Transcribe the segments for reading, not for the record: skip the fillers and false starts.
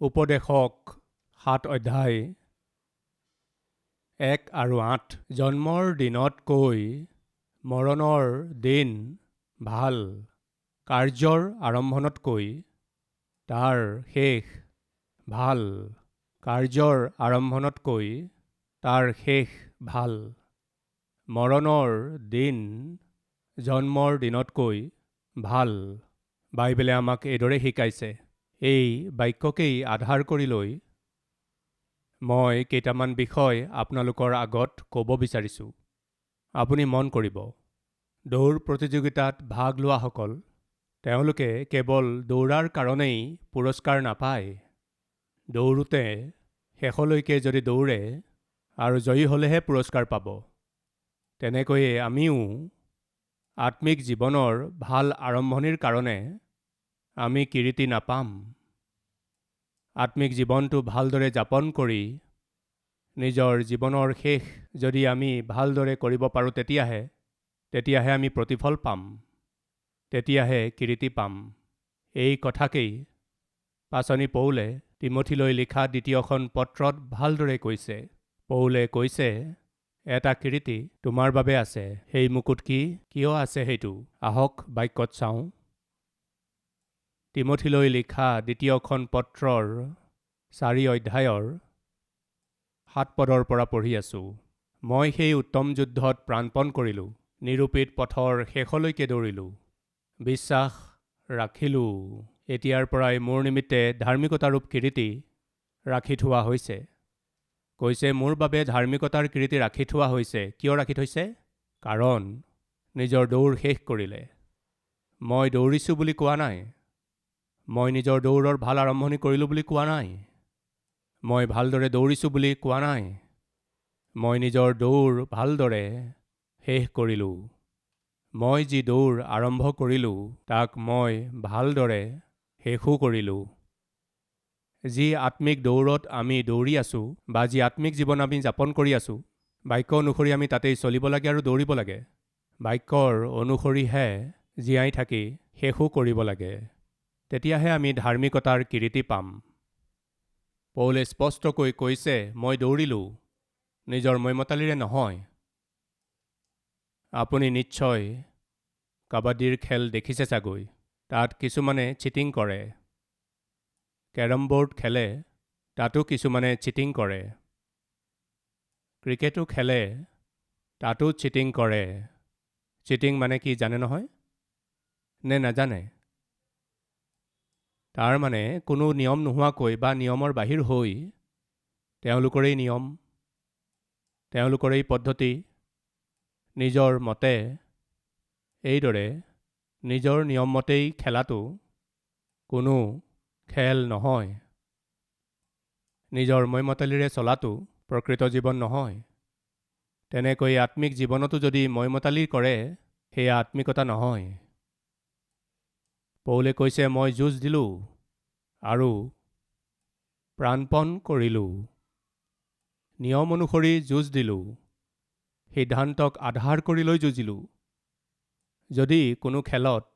উপদেশক 7 অধ্যায় 1 আৰু 8 জন্মৰ দিনতকৈ মৰণৰ দিন ভাল, কাৰ্যৰ আৰম্ভণতকৈ তাৰ শেষ ভাল, কাৰ্যৰ আৰম্ভণতকৈ তাৰ শেষ ভাল। মৰণৰ দিন জন্মৰ দিনতকৈ ভাল। বাইবেলে আমাক এইদৰে শিকাইছে। এই বাক্যকেই আধাৰ কৰি লৈ মই কেইটামান বিষয় আপোনালোকৰ আগত ক'ব বিচাৰিছোঁ। আপুনি মন কৰিব, দৌৰ প্ৰতিযোগিতাত ভাগ লোৱাসকল তেওঁলোকে কেৱল দৌৰাৰ কাৰণেই পুৰস্কাৰ নাপায়। দৌৰোতে শেষলৈকে যদি দৌৰে আৰু জয়ী হ'লেহে পুৰস্কাৰ পাব। তেনেকৈয়ে আমিও আত্মিক জীৱনৰ ভাল আৰম্ভণিৰ কাৰণে আমি কিৰীতি নাপাম। আত্মিক জীৱনটো ভালদৰে যাপন কৰি নিজৰ জীৱনৰ শেষ যদি আমি ভালদৰে কৰিব পাৰোঁ তেতিয়াহে আমি প্ৰতিফল পাম, তেতিয়াহে কিৰীতি পাম। এই কথাকেই পাচনি পৌলে তিমোথীলৈ লিখা 2খন পত্ৰত ভালদৰে কৈছে। পৌলে কৈছে, এটা কিৰীতি তোমাৰ বাবে আছে। সেই মুকুট কি? কিয় আছে সেইটো? আহক বাক্যত চাওঁ। তিমোথীলৈ লিখা 2খন পত্ৰৰ 4 অধ্যায়ৰ 7 পদৰ পৰা পঢ়ি আছোঁ। মই সেই উত্তম যুদ্ধত প্ৰাণপণ কৰিলোঁ, নিৰূপিত পথৰ শেষলৈকে দৌৰিলোঁ, বিশ্বাস ৰাখিলোঁ। এতিয়াৰ পৰাই মোৰ নিমিত্তে ধাৰ্মিকতাৰূপ কিৰীতি ৰাখি থোৱা হৈছে। কৈছে, মোৰ বাবে ধাৰ্মিকতাৰ কিৰীতি ৰাখি থোৱা হৈছে। কিয় ৰাখি থৈছে? কাৰণ নিজৰ দৌৰ শেষ কৰিলে। মই দৌৰিছোঁ বুলি কোৱা নাই। মই নিজৰ দৌৰৰ ভাল আৰম্ভণি কৰিলোঁ বুলি কোৱা নাই। মই ভালদৰে দৌৰিছোঁ বুলি কোৱা নাই। মই নিজৰ দৌৰ ভালদৰে শেষ কৰিলোঁ। মই যি দৌৰ আৰম্ভ কৰিলোঁ তাক মই ভালদৰে শেষো কৰিলোঁ। যি আত্মিক দৌৰত আমি দৌৰি আছোঁ বা যি আত্মিক জীৱন আমি যাপন কৰি আছোঁ, বাক্য অনুসৰি আমি তাতেই চলিব লাগে আৰু দৌৰিব লাগে। বাক্যৰ অনুসৰিহে জীয়াই থাকি শেষো কৰিব লাগে। তেতিয়াহে আমি ধাৰ্মিকতাৰ কিৰীতি পাম। পৌলে স্পষ্টকৈ কৈছে, মই দৌৰিলোঁ, নিজৰ মইমতালিৰে নহয়। আপুনি নিশ্চয় কাবাডীৰ খেল দেখিছে চাগৈ। তাত কিছুমানে চিটিং কৰে। কেৰম বৰ্ড খেলে, তাতো কিছুমানে চিটিং কৰে। ক্ৰিকেটো খেলে, তাতো চিটিং কৰে। চিটিং মানে কি জানে নহয়? নে নাজানে? তাৰ মানে কোনো নিয়ম নোহোৱাকৈ বা নিয়মৰ বাহিৰ হৈ তেওঁলোকৰেই নিয়ম, তেওঁলোকৰেই পদ্ধতি, নিজৰ মতে এইদৰে নিজৰ নিয়ম মতেই খেলাটো কোনো খেল নহয়। নিজৰ মইমতালিৰে চলাটো প্ৰকৃত জীৱন নহয়। তেনেকৈ আত্মিক জীৱনতো যদি মইমতালি কৰে, সেয়া আত্মিকতা নহয়। পৌলে কৈছে, মই যুঁজ দিলোঁ আৰু প্ৰাণপণ কৰিলোঁ। নিয়ম অনুসৰি যুঁজ দিলোঁ, সিদ্ধান্তক আধাৰ কৰি লৈ যুঁজিলোঁ। যদি কোনো খেলত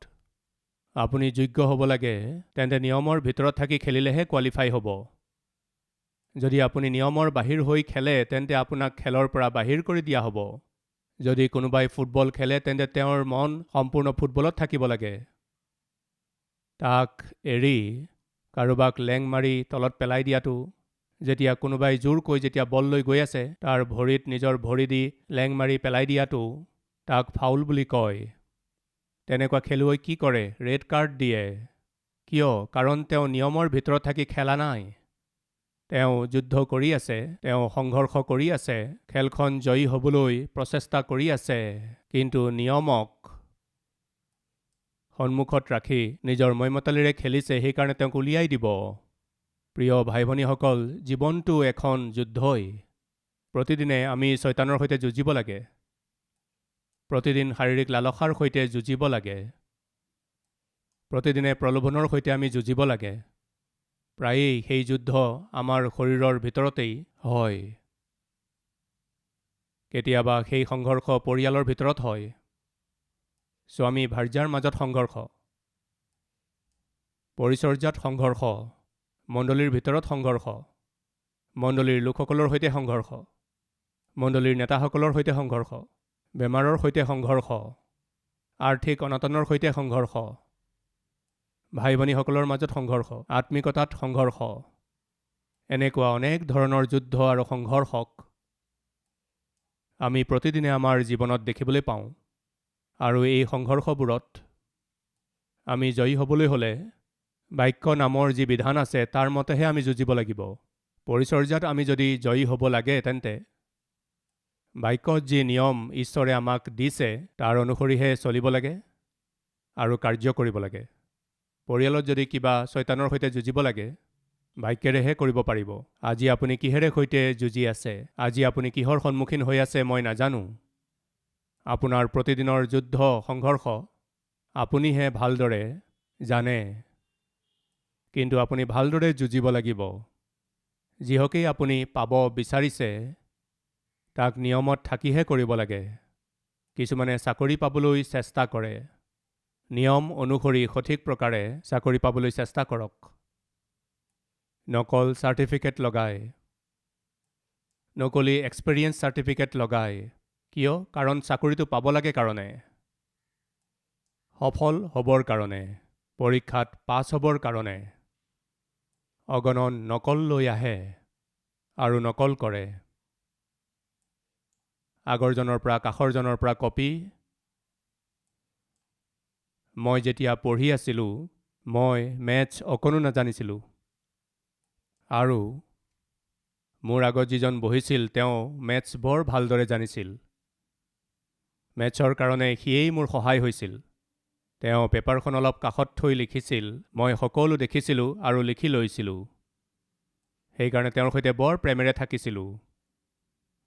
আপুনি যোগ্য হ'ব লাগে, তেন্তে নিয়মৰ ভিতৰত থাকি খেলিলেহে কোৱালিফাই হ'ব। যদি আপুনি নিয়মৰ বাহিৰ হৈ খেলে, তেন্তে আপোনাক খেলৰ পৰা বাহিৰ কৰি দিয়া হ'ব। যদি কোনোবাই ফুটবল খেলে, তেন্তে তেওঁৰ মন সম্পূৰ্ণ ফুটবলত থাকিব লাগে। তাক এৰি কাৰোবাক লেং মাৰি তলত পেলাই দিয়াটো, যেতিয়া কোনোবাই জোৰকৈ যেতিয়া বল লৈ গৈ আছে, তাৰ ভৰিত নিজৰ ভৰি দি লেং মাৰি পেলাই দিয়াটো, তাক ফাউল বুলি কয়। তেনেকুৱা খেলুৱৈ কি কৰে? ৰেড কাৰ্ড দিয়ে। কিয়? কাৰণ তেওঁ নিয়মৰ ভিতৰত থাকি খেলা নাই। তেওঁ যুদ্ধ কৰি আছে, তেওঁ সংঘৰ্ষ কৰি আছে, খেলখন জয়ী হ'বলৈ প্ৰচেষ্টা কৰি আছে, কিন্তু নিয়মক সন্মুখত ৰাখি নিজৰ মইমতালিৰে খেলিছে, সেইকাৰণে তেওঁক উলিয়াই দিব। প্ৰিয় ভাই ভনীসকল, জীৱনটো এখন যুদ্ধই। প্ৰতিদিনে আমি শয়তানৰ সৈতে যুঁজিব লাগে। প্ৰতিদিন শাৰীৰিক লালসাৰ সৈতে যুঁজিব লাগে। প্ৰতিদিনে প্ৰলোভনৰ সৈতে আমি যুঁজিব লাগে। প্ৰায়েই সেই যুদ্ধ আমাৰ শৰীৰৰ ভিতৰতেই হয়। কেতিয়াবা সেই সংঘৰ্ষ পৰিয়ালৰ ভিতৰত হয়। স্বামী ভাৰ্যাৰ মাজত সংঘৰ্ষ, পৰিচৰ্যাত সংঘৰ্ষ, মণ্ডলীৰ ভিতৰত সংঘৰ্ষ, মণ্ডলীৰ লোকসকলৰ সৈতে সংঘৰ্ষ, মণ্ডলীৰ নেতাসকলৰ সৈতে সংঘৰ্ষ, বেমাৰৰ সৈতে সংঘৰ্ষ, আৰ্থিক অনাটনৰ সৈতে সংঘৰ্ষ, ভাই ভনীসকলৰ মাজত সংঘৰ্ষ, আত্মিকতাত সংঘৰ্ষ, এনেকুৱা অনেক ধৰণৰ যুদ্ধ আৰু সংঘৰ্ষক আমি প্ৰতিদিনে আমাৰ জীৱনত দেখিবলৈ পাওঁ। আৰু এই সংঘৰ্ষবোৰত আমি জয়ী হ'বলৈ হ'লে বাক্য নামৰ যি বিধান আছে তাৰ মতেহে আমি যুঁজিব লাগিব। পৰিচৰ্যাত আমি যদি জয়ী হ'ব লাগে তেন্তে বাক্যত যি নিয়ম ঈশ্বৰে আমাক দিছে তাৰ অনুসৰিহে চলিব লাগে আৰু কাৰ্য কৰিব লাগে। পৰিয়ালত যদি কিবা শয়তানৰ সৈতে যুঁজিব লাগে বাক্যেৰেহে কৰিব পাৰিব। আজি আপুনি কিহেৰে সৈতে যুঁজি আছে? আজি আপুনি কিহৰ সন্মুখীন হৈ আছে মই নাজানো। আপোনাৰ প্ৰতিদিনৰ যুদ্ধ সংঘৰ্ষ আপুনিহে ভালদৰে জানে, কিন্তু আপুনি ভালদৰে যুঁজিব লাগিব। যিহকেই আপুনি পাব বিচাৰিছে তাক নিয়মত থাকিহে কৰিব লাগে। কিছুমানে চাকৰি পাবলৈ চেষ্টা কৰে, নিয়ম অনুসৰি সঠিক প্ৰকাৰে চাকৰি পাবলৈ চেষ্টা কৰক। নকল চাৰ্টিফিকেট লগায়, নকলি এক্সপেৰিয়েঞ্চ চাৰ্টিফিকেট লগায়। কিয়? কাৰণ চাকৰিটো পাব লাগে কাৰণে, সফল হ'বৰ কাৰণে, পৰীক্ষাত পাছ হ'বৰ কাৰণে। অগণন নকল লৈ আহে আৰু নকল কৰে। আগৰজনৰ পৰা কাষৰজনৰ পৰা কপি। মই যেতিয়া পঢ়ি আছিলোঁ মই মেথছ অকণো নাজানিছিলোঁ আৰু মোৰ আগত যিজন বহিছিল তেওঁ মেথছ বৰ ভালদৰে জানিছিল। মেথছৰ কাৰণে সিয়েই মোৰ সহায় হৈছিল। তেওঁ পেপাৰখন অলপ কাষত থৈ লিখিছিল, মই সকলো দেখিছিলোঁ আৰু লিখি লৈছিলোঁ। সেইকাৰণে তেওঁৰ সৈতে বৰ প্ৰেমেৰে থাকিছিলোঁ।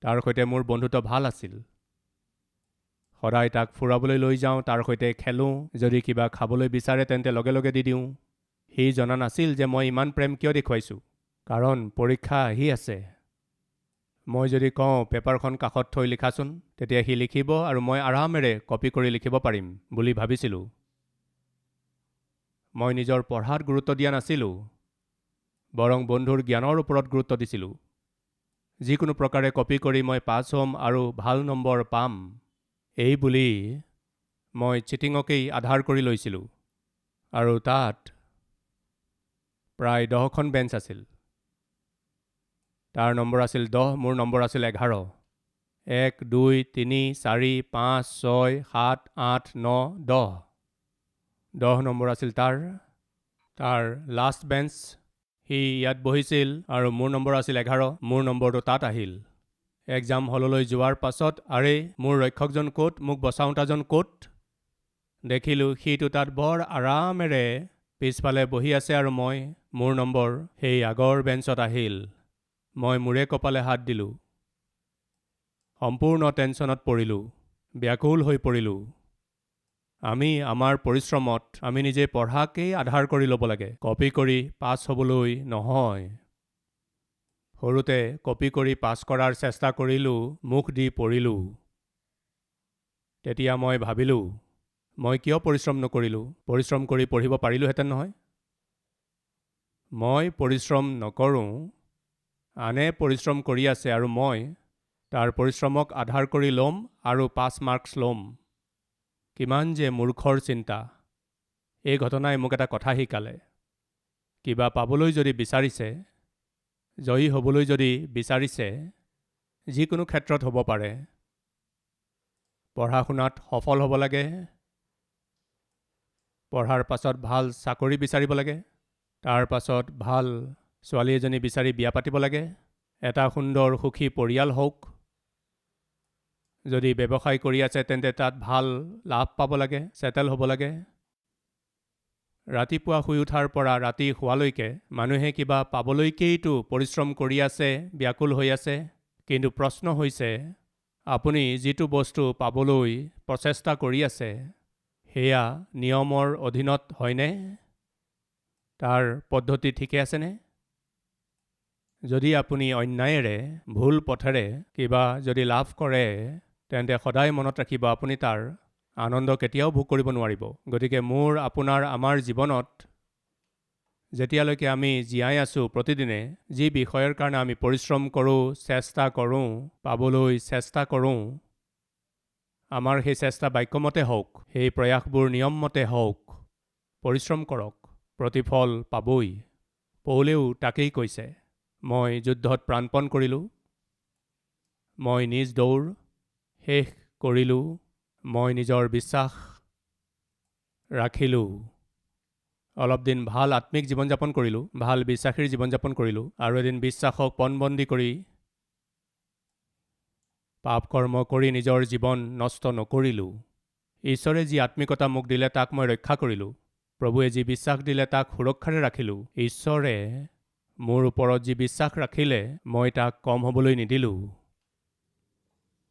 তাৰ সৈতে মোৰ বন্ধুত্ব ভাল আছিল। সদায় তাক ফুৰাবলৈ লৈ যাওঁ, তাৰ সৈতে খেলোঁ। যদি কিবা খাবলৈ বিচাৰে তেন্তে লগে লগে দি দিওঁ। সি জনা নাছিল যে মই ইমান প্ৰেম কিয় দেখুৱাইছোঁ, কাৰণ পৰীক্ষা আহি আছে। মই যদি কওঁ পেপাৰখন কাষত থৈ লিখাচোন, তেতিয়া সি লিখিব আৰু মই আৰামেৰে কপি কৰি লিখিব পাৰিম বুলি ভাবিছিলোঁ। মই নিজৰ পঢ়াত গুৰুত্ব দিয়া নাছিলোঁ, বৰং বন্ধুৰ জ্ঞানৰ ওপৰত গুৰুত্ব দিছিলোঁ। যিকোনো প্ৰকাৰে কপি কৰি মই পাছ হ'ম আৰু ভাল নম্বৰ পাম, এই বুলি মই চিটিঙকেই আধাৰ কৰি লৈছিলোঁ। আৰু তাত প্ৰায় 10খন বেঞ্চ আছিল। তাৰ নম্বৰ আছিল 10, মোৰ নম্বৰ আছিল 11। 1, 2, 3, 4, 5, 6, 7, 8, 9, 10। 10 নম্বৰ আছিল তাৰ লাষ্ট বেঞ্চ। সি ইয়াত বহিছিল আৰু মোৰ নম্বৰ আছিল 11। মোৰ নম্বৰটো তাত আহিল। এক্সাম হললৈ যোৱাৰ পাছত আৰে মোৰ ৰক্ষকজন ক'ত, মোক বচাওঁতাজন ক'ত? দেখিলোঁ সিটো তাত বৰ আৰামেৰে পিছফালে বহি আছে আৰু মোৰ নম্বৰ সেই আগৰ বেঞ্চত আহিল। মই মূৰে কপালে হাত দিলোঁ। সম্পূৰ্ণ টেনশ্যনত পৰিলোঁ, ব্যাকুল হৈ পৰিলোঁ। আমি আমাৰ পৰিশ্ৰমত আমি নিজে পঢ়াকেই আধাৰ কৰি ল'ব লাগে, কপি কৰি পাছ হ'বলৈ নহয়। সৰুতে কপি কৰি পাছ কৰাৰ চেষ্টা কৰিলোঁ, মুখ দি পৰিলোঁ। তেতিয়া মই ভাবিলোঁ, মই কিয় পৰিশ্ৰম নকৰিলোঁ? পৰিশ্ৰম কৰি পঢ়িব পাৰিলোহেঁতেন নহয়। মই পৰিশ্ৰম নকৰোঁ, আনে পৰিশ্ৰম কৰি আছে আৰু মই তাৰ পৰিশ্ৰমক আধাৰ কৰি ল'ম আৰু পাছ মাৰ্কছ ল'ম। কিমান যে মূৰ্খৰ চিন্তা। এই ঘটনাই মোক এটা কথা শিকালে। কিবা পাবলৈ যদি বিচাৰিছে, জয়ী হ'বলৈ যদি বিচাৰিছে, যিকোনো ক্ষেত্ৰত হ'ব পাৰে। পঢ়া শুনাত সফল হ'ব লাগে, পঢ়াৰ পাছত ভাল চাকৰি বিচাৰিব লাগে, তাৰ পাছত ভাল ছোৱালী এজনী বিচাৰি বিয়া পাতিব লাগে, এটা সুন্দৰ সুখী পৰিয়াল হওক। যদি ব্যৱসায় কৰি আছে তেন্তে তাত ভাল লাভ পাব লাগে, ছেটেল হ'ব লাগে। ৰাতিপুৱা শুই উঠাৰ পৰা ৰাতি শোৱালৈকে মানুহে কিবা পাবলৈকেইতো পৰিশ্ৰম কৰি আছে, ব্যাকুল হৈ আছে। কিন্তু প্ৰশ্ন হৈছে, আপুনি যিটো বস্তু পাবলৈ প্ৰচেষ্টা কৰি আছে সেয়া নিয়মৰ অধীনত হয়নে? তাৰ পদ্ধতি ঠিকে আছেনে? যদি আপুনি অন্যায়েৰে ভুল পথেৰে কিবা যদি লাভ কৰে তেন্তে সদায় মনত ৰাখিব আপুনি তাৰ আনন্দ কেতিয়াও ভোগ কৰিব নোৱাৰিব। গতিকে মোৰ আপোনাৰ আমাৰ জীৱনত যেতিয়ালৈকে আমি জীয়াই আছোঁ প্ৰতিদিনে যি বিষয়ৰ কাৰণে আমি পৰিশ্ৰম কৰোঁ, চেষ্টা কৰোঁ, পাবলৈ চেষ্টা কৰোঁ, আমাৰ সেই চেষ্টা বাক্যমতে হওক, সেই প্ৰয়াসবোৰ নিয়মমতে হওক, পৰিশ্ৰম কৰক, প্ৰতিফল পাবই। পৌলেও তাকেই কৈছে, মই যুদ্ধত প্ৰাণপণ কৰিলোঁ, মই নিজ দৌৰ শেষ কৰিলোঁ, মই নিজৰ বিশ্বাস ৰাখিলোঁ। অলপ দিন ভাল আত্মিক জীৱন যাপন কৰিলোঁ, ভাল বিশ্বাসীৰ জীৱন যাপন কৰিলোঁ, আৰু এদিন বিশ্বাসক পণবন্দী কৰি পাপ কৰ্ম কৰি নিজৰ জীৱন নষ্ট নকৰিলোঁ। ঈশ্বৰে যি আত্মিকতা মোক দিলে তাক মই ৰক্ষা কৰিলোঁ। প্ৰভুৱে যি বিশ্বাস দিলে তাক সুৰক্ষাৰে ৰাখিলোঁ। ঈশ্বৰে মোৰ ওপৰত যি বিশ্বাস ৰাখিলে মই তাক কম হ'বলৈ নিদিলোঁ।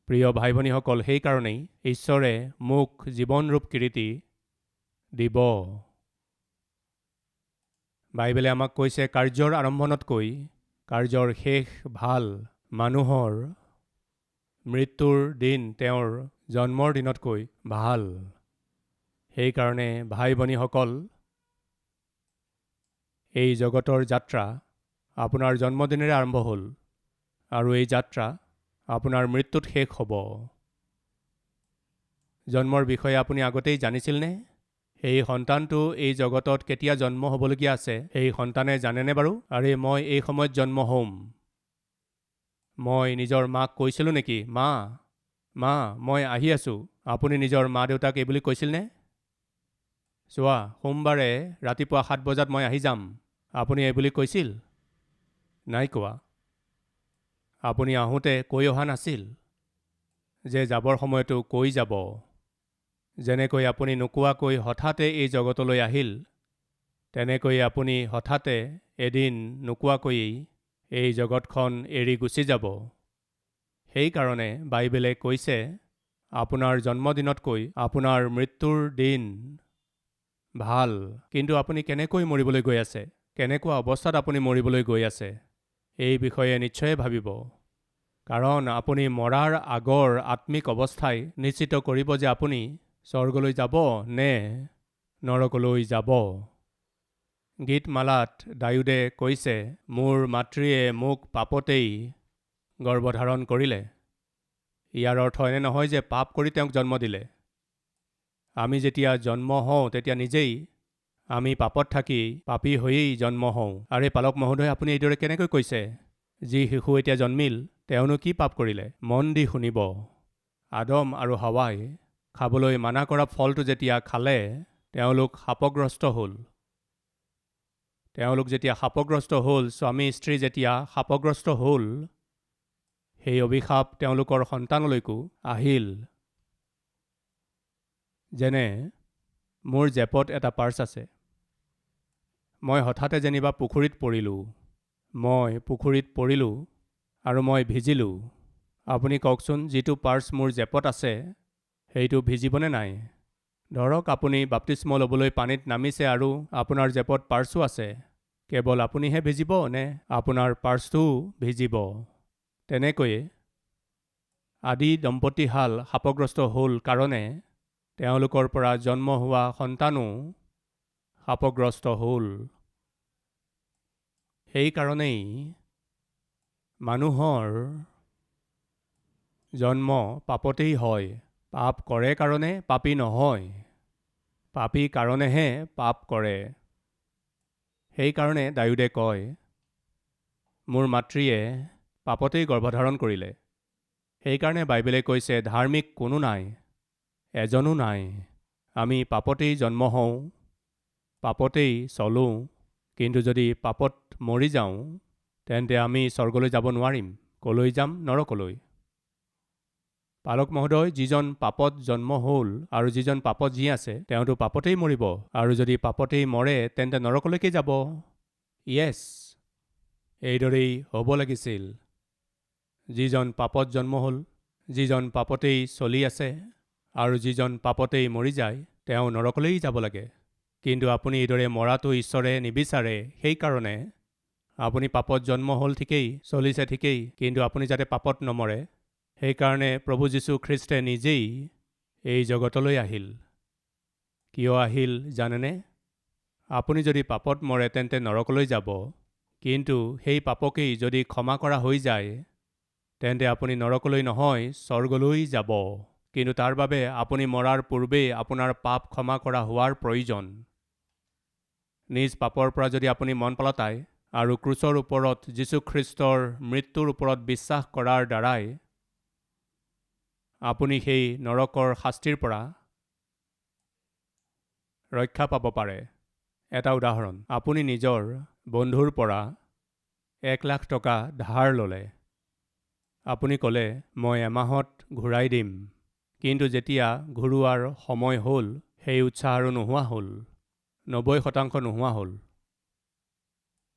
প্ৰিয় ভাই ভনীসকল, সেইকাৰণেই ঈশ্বৰে মোক জীৱনৰূপ কিৰীটি দিব। বাইবেলে আমাক কৈছে, কাৰ্যৰ আৰম্ভণতকৈ কাৰ্যৰ শেষ ভাল। মানুহৰ মৃত্যুৰ দিন তেওঁৰ জন্মৰ দিনতকৈ ভাল। সেইকাৰণে ভাই ভনীসকল, এই জগতৰ যাত্ৰা আপোনাৰ জন্মদিনেৰে আৰম্ভ হ'ল, আৰু এই যাত্ৰা আপোনাৰ মৃত্যুত শেষ হ'ব। জন্মৰ বিষয়ে আপুনি আগতেই জানিছিলনে? সেই সন্তানটো এই জগতত কেতিয়া জন্ম হ'বলগীয়া আছে সেই সন্তানে জানেনে বাৰু? আৰে মই এই সময়ত জন্ম হ'ম। মই নিজৰ মাক কৈছিলোঁ নেকি, মা মই আহি আছোঁ? আপুনি নিজৰ মা দেউতাক এইবুলি কৈছিলনে? চোৱা, সোমবাৰে ৰাতিপুৱা 7 বজাত মই আহি যাম। আপুনি এইবুলি কৈছিল? নাই কোৱা। আপুনি আহোঁতে কৈ অহা নাছিল যে যাবৰ সময়তো কৈ যাব। যেনেকৈ আপুনি নোকোৱাকৈ হঠাতে এই জগতলৈ আহিল, তেনেকৈ আপুনি হঠাতে এদিন নোকোৱাকৈয়ে এই জগতখন এৰি গুচি যাব। সেইকাৰণে বাইবেলে কৈছে, আপোনাৰ জন্মদিনতকৈ আপোনাৰ মৃত্যুৰ দিন ভাল। কিন্তু আপুনি কেনেকৈ মৰিবলৈ গৈ আছে? কেনেকুৱা অৱস্থাত আপুনি মৰিবলৈ গৈ আছে? এই বিষয়ে নিশ্চয় ভাবিব। কাৰণ আপুনি মৰাৰ আগৰ আত্মিক অৱস্থাই নিশ্চিত কৰিব যে আপুনি স্বৰ্গলৈ যাব নে নৰকলৈ যাব। গীতমালাত দাউদে কৈছে, মোৰ মাতৃয়ে মোক পাপতেই গৰ্ভধাৰণ কৰিলে। ইয়াৰ অৰ্থ এনে নহয় যে পাপ কৰি তেওঁক জন্ম দিলে। আমি যেতিয়া জন্ম হওঁ তেতিয়া নিজেই আমি পাপত থাকি পাপী হৈয়েই জন্ম হওঁ। আৰে পালক মহোদয়, আপুনি এইদৰে কেনেকৈ কৈছে? যি শিশু এতিয়া জন্মিল তেওঁনো কি পাপ কৰিলে? মন দি শুনিব। আদম আৰু হাৱাই খাবলৈ মানা কৰা ফলটো যেতিয়া খালে তেওঁলোক শাপগ্ৰস্ত হ'ল। তেওঁলোক যেতিয়া শাপগ্ৰস্ত হ'ল, স্বামী স্ত্ৰী যেতিয়া শাপগ্ৰস্ত হ'ল, সেই অভিশাপ তেওঁলোকৰ সন্তানলৈকো আহিল। যেনে মোৰ জেপত এটা পাৰ্চ আছে। মই হঠাতে যেনিবা পুখুৰীত পৰিলোঁ। মই পুখুৰীত পৰিলোঁ আৰু মই ভিজিলোঁ। আপুনি কওকচোন, যিটো পাৰ্চ মোৰ জেপত আছে সেইটো ভিজিবনে নাই? ধৰক আপুনি বাপ্তিস্ম ল'বলৈ পানীত নামিছে আৰু আপোনাৰ জেপত পাৰ্চো আছে। কেৱল আপুনিহে ভিজিব নে আপোনাৰ পাৰ্চটোও ভিজিব? তেনেকৈয়ে আদি দম্পতীহাল শাপগ্ৰস্ত হ'ল কাৰণে তেওঁলোকৰ পৰা জন্ম হোৱা সন্তানো শাপগ্ৰস্ত হ'ল। সেইকাৰণেই মানুহৰ জন্ম পাপতেই হয়। পাপ কৰে কাৰণে পাপী নহয়, পাপী কাৰণেহে পাপ কৰে। সেইকাৰণে দাউদে কয়, মোৰ মাতৃয়ে পাপতেই গৰ্ভধাৰণ কৰিলে। সেইকাৰণে বাইবেলে কৈছে, ধাৰ্মিক কোনো নাই, এজনো নাই। আমি পাপতেই জন্ম হওঁ, পাপতেই চলোঁ। কিন্তু যদি পাপত মৰি যাওঁ তেন্তে আমি স্বৰ্গলৈ যাব নোৱাৰিম। কলৈ যাম? নৰকলৈ। পালক মহোদয়, যিজন পাপত জন্ম হ'ল আৰু যিজন পাপত জি আছে তেওঁতো পাপতেই মৰিব, আৰু যদি পাপতেই মৰে তেন্তে নৰকলৈকে যাব। য়েছ, এইদৰেই হ'ব লাগিছিল। যিজন পাপত জন্ম হ'ল, যিজন পাপতেই চলি আছে আৰু যিজন পাপতেই মৰি যায় তেওঁ নৰকলৈই যাব লাগে। কিন্তু আপুনি এইদৰে মৰাটো ঈশ্বৰে নিবিচাৰে। সেইকাৰণে আপুনি পাপত জন্ম হ'ল ঠিকেই, চলিছে ঠিকেই, কিন্তু আপুনি যাতে পাপত নমৰে সেইকাৰণে প্ৰভু যীশু খ্ৰীষ্টে নিজেই এই জগতলৈ আহিল। কিয় আহিল জানেনে? আপুনি যদি পাপত মৰে তেন্তে নৰকলৈ যাব, কিন্তু সেই পাপকেই যদি ক্ষমা কৰা হৈ যায় তেন্তে আপুনি নৰকলৈ নহয় স্বৰ্গলৈ যাব। কিন্তু তাৰ বাবে আপুনি মৰাৰ পূৰ্বেই আপোনাৰ পাপ ক্ষমা কৰা হোৱাৰ প্ৰয়োজন। নিজ পাপৰ পৰা যদি আপুনি মন পালটায় আৰু ক্ৰুচৰ ওপৰত যীশুখ্ৰীষ্টৰ মৃত্যুৰ ওপৰত বিশ্বাস কৰাৰ দ্বাৰাই আপুনি সেই নৰকৰ শাস্তিৰ পৰা ৰক্ষা পাব পাৰে। এটা উদাহৰণ, আপুনি নিজৰ বন্ধুৰ পৰা 1,00,000 টকা ধাৰ ল'লে। আপুনি ক'লে মই এমাহত ঘূৰাই দিম, কিন্তু যেতিয়া ঘূৰোৱাৰ সময় হ'ল সেই উৎসাহ আৰু নোহোৱা হ'ল, 90% নোহোৱা হ'ল।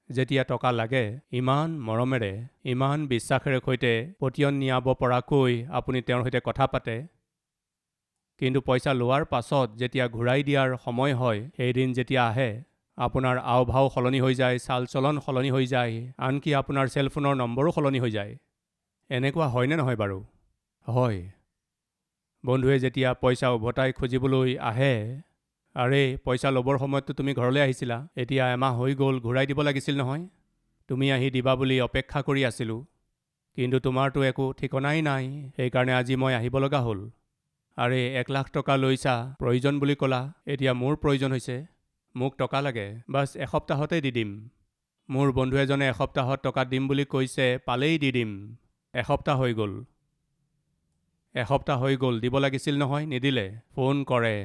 যেতিয়া টকা লাগে ইমান মৰমেৰে ইমান বিশ্বাসেৰে সৈতে পতিয়ন নিয়াব পৰাকৈ আপুনি তেওঁৰ সৈতে কথা পাতে, কিন্তু পইচা লোৱাৰ পাছত যেতিয়া ঘূৰাই দিয়াৰ সময় হয়, সেই দিন যেতিয়া আহে আপোনাৰ আওভাও সলনি হৈ যায়, চাল চলন সলনি হৈ যায়, আনকি আপোনাৰ চেলফোনৰ নম্বৰো সলনি হৈ যায়। এনেকুৱা হয়নে নহয় বাৰু? হয়। বন্ধুৱে যেতিয়া পইচা উভতাই খুজিবলৈ আহে, আৰে পইচা ল'বৰ সময়ততো তুমি ঘৰলৈ আহিছিলা, এতিয়া এমাহ হৈ গ'ল, ঘূৰাই দিব লাগিছিল নহয়। তুমি আহি দিবা বুলি অপেক্ষা কৰি আছিলোঁ, কিন্তু তোমাৰতো একো ঠিকনাই নাই, সেইকাৰণে আজি মই আহিব লগা হ'ল। আৰে 1,00,000 টকা লৈছা, প্ৰয়োজন বুলি ক'লা, এতিয়া মোৰ প্ৰয়োজন হৈছে, মোক টকা লাগে, বাছ এসপ্তাহতে দি দিম। মোৰ বন্ধু এজনে এসপ্তাহত টকা দিম বুলি কৈছে, পালেই দি দিম। এসপ্তাহ হৈ গ'ল, দিব লাগিছিল নহয়, নিদিলে, ফোন কৰে,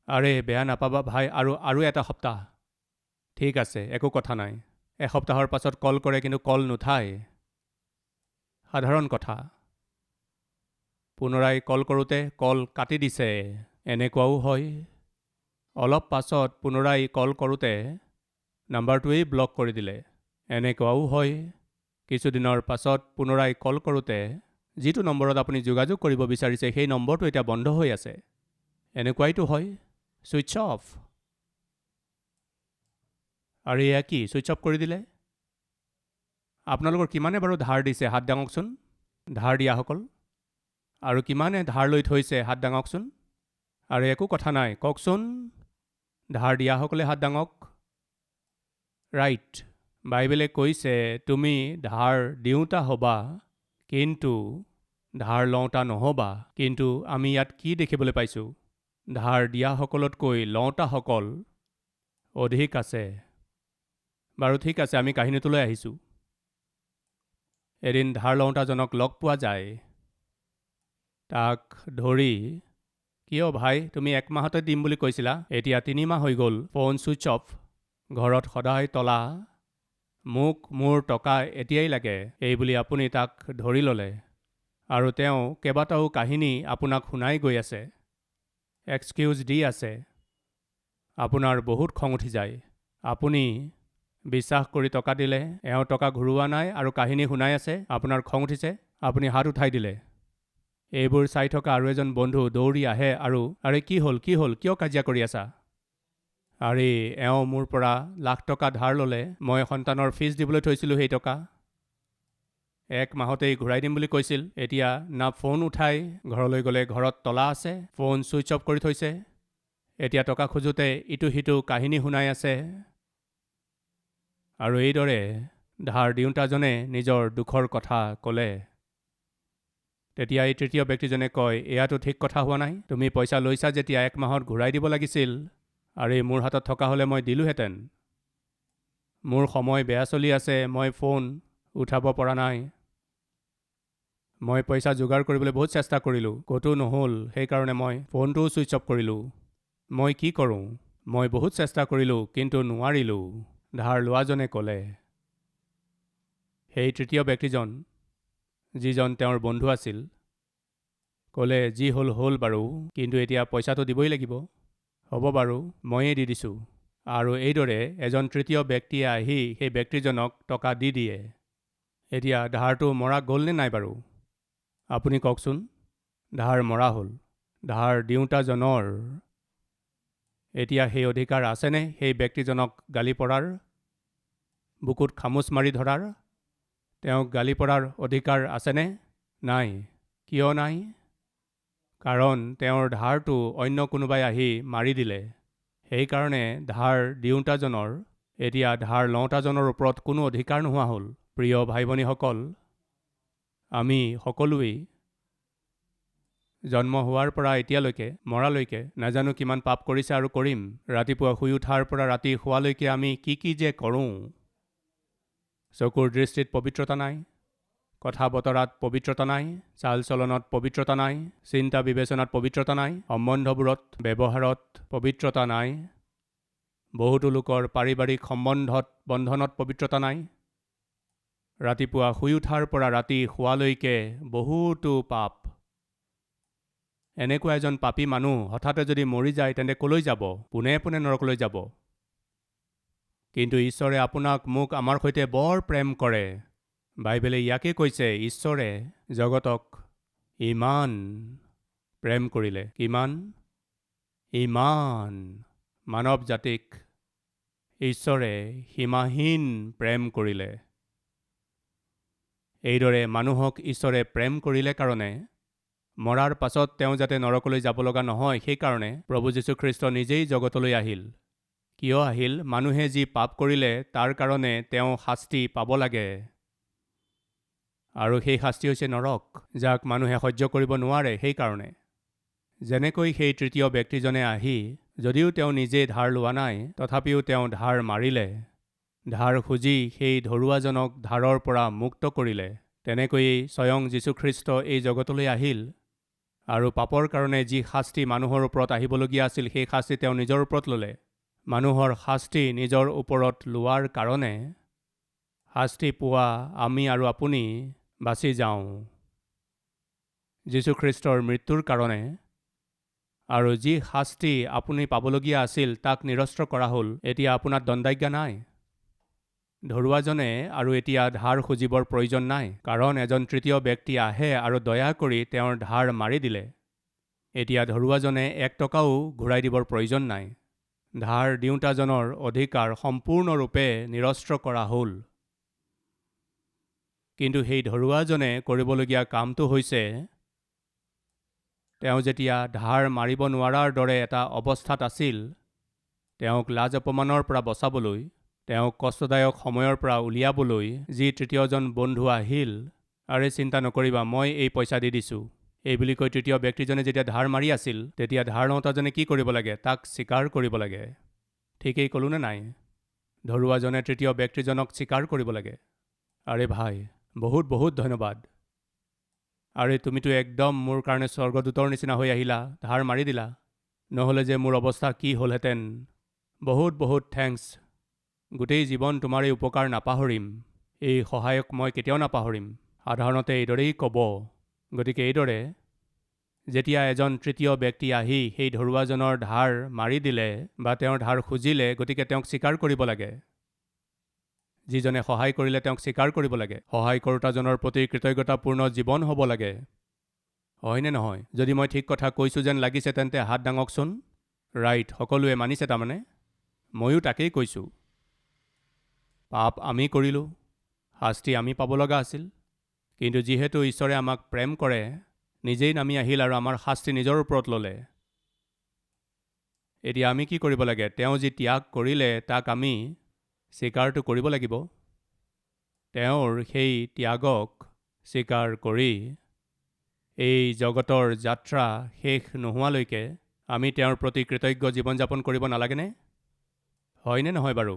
আৰে বেয়া নাপাবা ভাই, আৰু এটা সপ্তাহ। ঠিক আছে, একো কথা নাই। এসপ্তাহৰ পাছত কল কৰে, কিন্তু কল নুঠায়। সাধাৰণ কথা। পুনৰাই কল কৰোঁতে কল কাটি দিছে, এনেকুৱাও হয়। অলপ পাছত পুনৰাই কল কৰোঁতে নাম্বাৰটোৱেই ব্লক কৰি দিলে, এনেকুৱাও হয়। কিছুদিনৰ পাছত পুনৰাই কল কৰোঁতে যিটো নম্বৰত আপুনি যোগাযোগ কৰিব বিচাৰিছে সেই নম্বৰটো এতিয়া বন্ধ হৈ আছে, এনেকুৱাইতো হয়। Switch off. আৰু এয়া কি, ছুইচ অফ কৰি দিলে? আপোনালোকৰ কিমানে বাৰু ধাৰ দিছে হাত দাঙকচোন, ধাৰ দিয়াসকল। আৰু কিমানে ধাৰ লৈ থৈছে হাত দাঙকচোন। আৰু একো কথা নাই, কওকচোন, ধাৰ দিয়াসকলে হাত দাঙক। ৰাইট, বাইবেলে কৈছে তুমি ধাৰ দিওঁতা হ'বা, কিন্তু ধাৰ লওঁতা নহ'বা। কিন্তু আমি ইয়াত কি দেখিবলৈ পাইছোঁ? ধাৰ দিয়াসকলতকৈ লওঁতাসকল অধিক আছে। বাৰু ঠিক আছে, আমি কাহিনীটোলৈ আহিছোঁ। এদিন ধাৰ লওঁতাজনক লগ পোৱা যায়। তাক ধৰি, কিয় ভাই, তুমি 1 মাহতে দিম বুলি কৈছিলা, এতিয়া 3 মাহ হৈ গ'ল, ফোন ছুইচ অফ, ঘৰত সদায় তলা, মোক মোৰ টকা এতিয়াই লাগে, এই বুলি আপুনি তাক ধৰি ল'লে। আৰু তেওঁ কেইবাটাও কাহিনী আপোনাক শুনাই গৈ আছে, এক্সকিউজ দি আছে। আপোনাৰ বহুত খং উঠি যায়। আপুনি বিশ্বাস কৰি টকা দিলে, এওঁ টকা ঘূৰোৱা নাই আৰু কাহিনী শুনাই আছে, আপোনাৰ খং উঠিছে, আপুনি হাত উঠাই দিলে। এইবোৰ চাই থকা আৰু এজন বন্ধু দৌৰি আহে আৰু আৰে কি হ'ল, কিয় কাজিয়া কৰি আছা? আৰে এওঁ মোৰ পৰা 1,00,000 টকা ধাৰ ল'লে, মই সন্তানৰ ফিজ দিবলৈ থৈছিলোঁ সেই টকা। 1 মাহতেই ঘূৰাই দিম বুলি কৈছিল, এতিয়া না ফোন উঠাই, ঘৰলৈ গ'লে ঘৰত তলা আছে, ফোন ছুইচ অফ কৰি থৈছে, এতিয়া টকা খোজোতে ইটো সিটো কাহিনী শুনাই আছে। আৰু এইদৰে ধাৰ দিওঁতাজনে নিজৰ দুখৰ কথা ক'লে। তেতিয়া এই তৃতীয় ব্যক্তিজনে কয়, এয়াতো ঠিক কথা হোৱা নাই, তুমি পইচা লৈছা যেতিয়া 1 মাহত ঘূৰাই দিব লাগিছিল, আৰু মোৰ হাতত থকা হ'লে মই দিলোহেঁতেন। মোৰ সময় বেয়া চলি আছে, মই ফোন উঠাব পৰা নাই। মই পইচা যোগাৰ কৰিবলৈ বহুত চেষ্টা কৰিলোঁ, ক'তো নহ'ল, সেইকাৰণে মই ফোনটোও ছুইচ অফ কৰিলোঁ। মই কি কৰোঁ? মই বহুত চেষ্টা কৰিলোঁ, কিন্তু নোৱাৰিলোঁ, ধাৰ লোৱাজনে ক'লে। সেই তৃতীয় ব্যক্তিজন, যিজন তেওঁৰ বন্ধু আছিল, ক'লে, যি হ'ল বাৰু, কিন্তু এতিয়া পইচাটো দিবই লাগিব। হ'ব বাৰু, ময়েই দি দিছোঁ। আৰু এইদৰে এজন তৃতীয় ব্যক্তিয়ে আহি সেই ব্যক্তিজনক টকা দি দিয়ে। এতিয়া ধাৰটো মৰা গ'লনে নাই বাৰু? আপুনি কওকচোন। ধাৰ মৰা হ'ল। ধাৰ দিওঁতাজনৰ এতিয়া সেই অধিকাৰ আছেনে সেই ব্যক্তিজনক গালি পৰাৰ, বুকুত খামোচ মাৰি ধৰাৰ? তেওঁক গালি পৰাৰ অধিকাৰ আছেনে? নাই। কিয় নাই? কাৰণ তেওঁৰ ধাৰটো অন্য কোনোবাই আহি মাৰি দিলে। সেইকাৰণে ধাৰ দিওঁতাজনৰ এতিয়া ধাৰ লওঁতাজনৰ ওপৰত কোনো অধিকাৰ নোহোৱা হ'ল। প্ৰিয় ভাই ভনীসকল, আমি সকলোৱেই জন্ম হোৱাৰ পৰা এতিয়ালৈকে মৰালৈকে নাজানো কিমান পাপ কৰিছে আৰু কৰিম। ৰাতিপুৱা শুই উঠাৰ পৰা ৰাতি শোৱালৈকে আমি কি যে কৰোঁ। চকুৰ দৃষ্টিত পবিত্ৰতা নাই, কথা বতৰাত পবিত্ৰতা নাই, চাল চলনত পবিত্ৰতা নাই, চিন্তা বিবেচনাত পবিত্ৰতা নাই, সম্বন্ধবোৰত ব্যৱহাৰত পবিত্ৰতা নাই, বহুতো লোকৰ পাৰিবাৰিক বন্ধনত পবিত্ৰতা নাই। ৰাতিপুৱা শুই উঠাৰ পৰা ৰাতি শোৱালৈকে বহুতো পাপ। এনেকুৱা এজন পাপী মানুহ হঠাতে যদি মৰি যায় তেন্তে ক'লৈ যাব? পোনে পোনে নৰকলৈ যাব। কিন্তু ঈশ্বৰে আপোনাক মোক আমাৰ সৈতে বৰ প্ৰেম কৰে। বাইবেলে ইয়াকে কৈছে, ঈশ্বৰে জগতক ইমান প্ৰেম কৰিলে। কিমান? ইমান। মানৱ জাতিক ঈশ্বৰে সীমাহীন প্ৰেম কৰিলে। এইদৰে মানুহক ঈশ্বৰে প্ৰেম কৰিলে কাৰণে মৰাৰ পাছত তেওঁ যাতে নৰকলৈ যাব লগা নহয়, সেইকাৰণে প্ৰভু যীশুখ্ৰীষ্ট নিজেই জগতলৈ আহিল। কিয় আহিল? মানুহে যি পাপ কৰিলে তাৰ কাৰণে তেওঁ শাস্তি পাব লাগে। আৰু সেই শাস্তি হৈছে নৰক, যাক মানুহে সহ্য কৰিব নোৱাৰে। সেইকাৰণে যেনেকৈ সেই তৃতীয় ব্যক্তিজনে আহি যদিও তেওঁ নিজে ধাৰ লোৱা নাই, তথাপিও তেওঁ ধাৰ মাৰিলে, ধাৰ খুজি সেই ধৰুৱাজনক ধাৰৰ পৰা মুক্ত কৰিলে, তেনেকৈয়ে স্বয়ং যীশুখ্ৰীষ্ট এই জগতলৈ আহিল আৰু পাপৰ কাৰণে যি শাস্তি মানুহৰ ওপৰত আহিবলগীয়া আছিল সেই শাস্তি তেওঁ নিজৰ ওপৰত ল'লে। মানুহৰ শাস্তি নিজৰ ওপৰত লোৱাৰ কাৰণে শাস্তি পোৱা আমি আৰু আপুনি বাচি যাওঁ যীশুখ্ৰীষ্টৰ মৃত্যুৰ কাৰণে। আৰু যি শাস্তি আপুনি পাবলগীয়া আছিল তাক নিৰস্ত কৰা হ'ল। এতিয়া আপোনাৰ দণ্ডাজ্ঞা নাই। ধৰুৱাজনে আৰু এতিয়া ধাৰ খুজিবৰ প্ৰয়োজন নাই, কাৰণ এজন তৃতীয় ব্যক্তি আহে আৰু দয়া কৰি তেওঁৰ ধাৰ মাৰি দিলে। এতিয়া ধৰুৱাজনে 1 টকাও ঘূৰাই দিবৰ প্ৰয়োজন নাই। ধাৰ দিওঁতাজনৰ অধিকাৰ সম্পূৰ্ণৰূপে নিৰস্ত কৰা হ'ল। কিন্তু সেই ধৰুৱাজনে কৰিবলগীয়া কামটো হৈছে, তেওঁ যেতিয়া ধাৰ মাৰিব নোৱাৰাৰ দৰে এটা অৱস্থাত আছিল, তেওঁক লাজ অপমানৰ পৰা বচাবলৈ, তেওঁক কষ্টদায়ক সময়ৰ পৰা উলিয়াবলৈ যি তৃতীয়জন বন্ধু আহিল, আৰে চিন্তা নকৰিবা, মই এই পইচা দি দিছোঁ, এই বুলি কৈ তৃতীয় ব্যক্তিজনে যেতিয়া ধাৰ মাৰি আছিল, তেতিয়া ধাৰ লওঁতাজনে কি কৰিব লাগে? তাক স্বীকাৰ কৰিব লাগে। ঠিকেই ক'লো নে নাই? ধৰুৱাজনে তৃতীয় ব্যক্তিজনক স্বীকাৰ কৰিব লাগে। আৰে ভাই, বহুত বহুত ধন্যবাদ। আৰে তুমিতো একদম মোৰ কাৰণে স্বৰ্গদূতৰ নিচিনা হৈ আহিলা, ধাৰ মাৰি দিলা, নহ'লে যে মোৰ অৱস্থা কি হ'লহেঁতেন। বহুত বহুত থেংকছ। গোটেই জীৱন তোমাৰ এই উপকাৰ নাপাহৰিম, এই সহায়ক মই কেতিয়াও নাপাহৰিম। সাধাৰণতে এইদৰেই ক'ব। গতিকে এইদৰে যেতিয়া এজন তৃতীয় ব্যক্তি আহি সেই ধৰুৱাজনৰ ধাৰ মাৰি দিলে বা তেওঁৰ ধাৰ খুজিলে, গতিকে তেওঁক স্বীকাৰ কৰিব লাগে। যিজনে সহায় কৰিলে তেওঁক স্বীকাৰ কৰিব লাগে। সহায় কৰোতাজনৰ প্ৰতি কৃতজ্ঞতাপূৰ্ণ জীৱন হ'ব লাগে। হয়নে নহয়? যদি মই ঠিক কথা কৈছোঁ যেন লাগিছে তেন্তে হাত দাঙকচোন। ৰাইট, সকলোৱে মানিছে তাৰমানে? ময়ো তাকেই কৈছোঁ। পাপ আমি কৰিলোঁ, শাস্তি আমি পাব লগা আছিল, কিন্তু যিহেতু ঈশ্বৰে আমাক প্ৰেম কৰে, নিজেই নামি আহিল আৰু আমাৰ শাস্তি নিজৰ ওপৰত ল'লে। এতিয়া আমি কি কৰিব লাগে? তেওঁ যি ত্যাগ কৰিলে তাক আমি স্বীকাৰটো কৰিব লাগিব। তেওঁৰ সেই ত্যাগক স্বীকাৰ কৰি এই জগতৰ যাত্ৰা শেষ নোহোৱালৈকে আমি তেওঁৰ প্ৰতি কৃতজ্ঞ জীৱন যাপন কৰিব নালাগেনে? হয়নে নহয় বাৰু?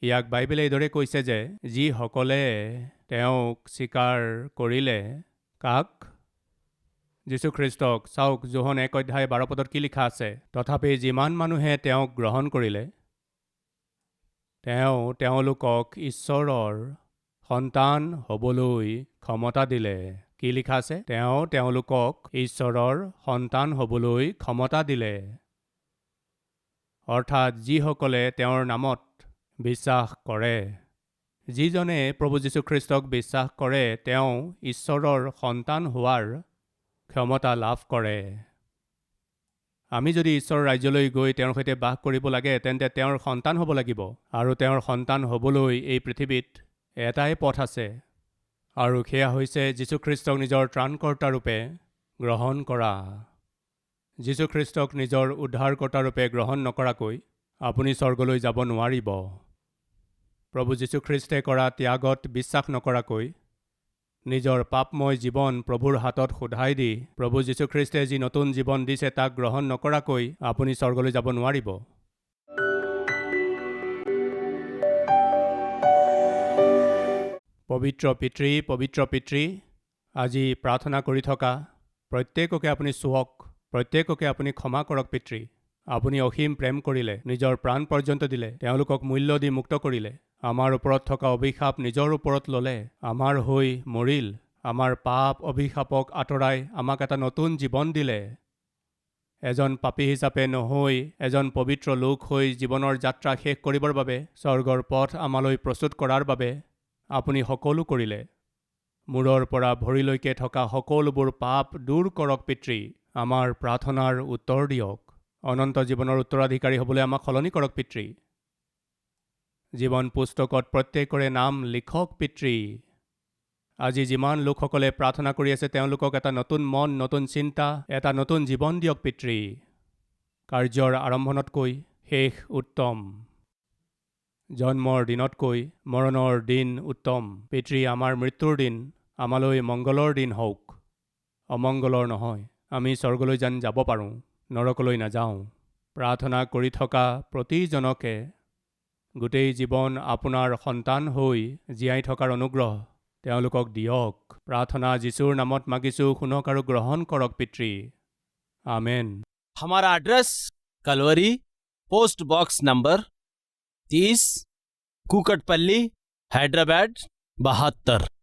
ইয়াক বাইবেলে এইদৰে কৈছে যে যিসকলে তেওঁক স্বীকাৰ কৰিলে, কাক? যীশুখ্ৰীষ্টক। চাওক, যোহন 1:12 কি লিখা আছে? তথাপি যিমান মানুহে তেওঁক গ্ৰহণ কৰিলে, তেওঁ তেওঁলোকক ঈশ্বৰৰ সন্তান হ'বলৈ ক্ষমতা দিলে। কি লিখা আছে? তেওঁ তেওঁলোকক ঈশ্বৰৰ সন্তান হ'বলৈ ক্ষমতা দিলে। অৰ্থাৎ যিসকলে তেওঁৰ নামত বিশ্বাস কৰে। যিজনে প্ৰভু যীশুখ্ৰীষ্টক বিশ্বাস কৰে, তেওঁ ঈশ্বৰৰ সন্তান হোৱাৰ ক্ষমতা লাভ কৰে। আমি যদি ঈশ্বৰৰ ৰাজ্যলৈ গৈ তেওঁৰ সৈতে বাস কৰিব লাগে, তেন্তে তেওঁৰ সন্তান হ'ব লাগিব। আৰু তেওঁৰ সন্তান হ'বলৈ এই পৃথিৱীত এটাই পথ আছে, আৰু সেয়া হৈছে যীশুখ্ৰীষ্টক নিজৰ ত্ৰাণকৰ্তা ৰূপে গ্ৰহণ কৰা। যীশুখ্ৰীষ্টক নিজৰ উদ্ধাৰকৰ্তাৰূপে গ্ৰহণ নকৰাকৈ আপুনি স্বৰ্গলৈ যাব নোৱাৰিব। প্ৰভু যীশুখ্ৰীষ্টে কৰা ত্যাগত বিশ্বাস নকৰাকৈ নিজৰ পাপময় জীৱন প্ৰভুৰ হাতত শোধাই দি প্ৰভু যীশুখ্ৰীষ্টে যি নতুন জীৱন দিছে তাক গ্ৰহণ নকৰাকৈ আপুনি স্বৰ্গলৈ যাব নোৱাৰিব। পবিত্ৰ পিতৃ, আজি প্ৰাৰ্থনা কৰি থকা প্ৰত্যেককে আপুনি চুৱক, প্ৰত্যেককে আপুনি ক্ষমা কৰক। পিতৃ, আপুনি অসীম প্ৰেম কৰিলে, নিজৰ প্ৰাণ পৰ্যন্ত দিলে, তেওঁলোকক মূল্য দি মুক্ত কৰিলে, আমাৰ ওপৰত থকা অভিশাপ নিজৰ ওপৰত ল'লে, আমাৰ হৈ মৰিল, আমাৰ পাপ অভিশাপক আঁতৰাই আমাক এটা নতুন জীৱন দিলে। এজন পাপী হিচাপে নহৈ এজন পবিত্ৰ লোক হৈ জীৱনৰ যাত্ৰা শেষ কৰিবৰ বাবে স্বৰ্গৰ পথ আমালৈ প্ৰস্তুত কৰাৰ বাবে আপুনি সকলো কৰিলে। মূৰৰ পৰা ভৰিলৈকে থকা সকলোবোৰ পাপ দূৰ কৰক। পিতৃ, আমাৰ প্ৰাৰ্থনাৰ উত্তৰ দিয়ক। অনন্ত জীৱনৰ উত্তৰাধিকাৰী হ'বলৈ আমাক সলনি কৰক। পিতৃ, জীৱন পুস্তকত প্ৰত্যেকৰে নাম লিখক। পিতৃ, আজি যিমান লোকসকলে প্ৰাৰ্থনা কৰি আছে তেওঁলোকক এটা নতুন মন, নতুন চিন্তা, এটা নতুন জীৱন দিয়ক। পিতৃ, কাৰ্যৰ আৰম্ভণতকৈ শেষ উত্তম, জন্মৰ দিনতকৈ মৰণৰ দিন উত্তম। পিতৃ, আমাৰ মৃত্যুৰ দিন আমালৈ মংগলৰ দিন হওক, অমংগলৰ নহয়। আমি স্বৰ্গলৈ যেন যাব পাৰোঁ, নৰকলৈ নাযাওঁ। প্ৰাৰ্থনা কৰি থকা প্ৰতিজনকে গোটেই জীৱন আপোনাৰ সন্তান হৈ জীয়াই থকাৰ অনুগ্ৰহ তেওঁলোকক দিয়ক। প্ৰাৰ্থনা যীশুৰ নামত মাগিছোঁ, শুনক আৰু গ্ৰহণ কৰক। পিতৃ, আমেন। हमारा address Calvary, post box number 30, Kukatpally, Hyderabad 72।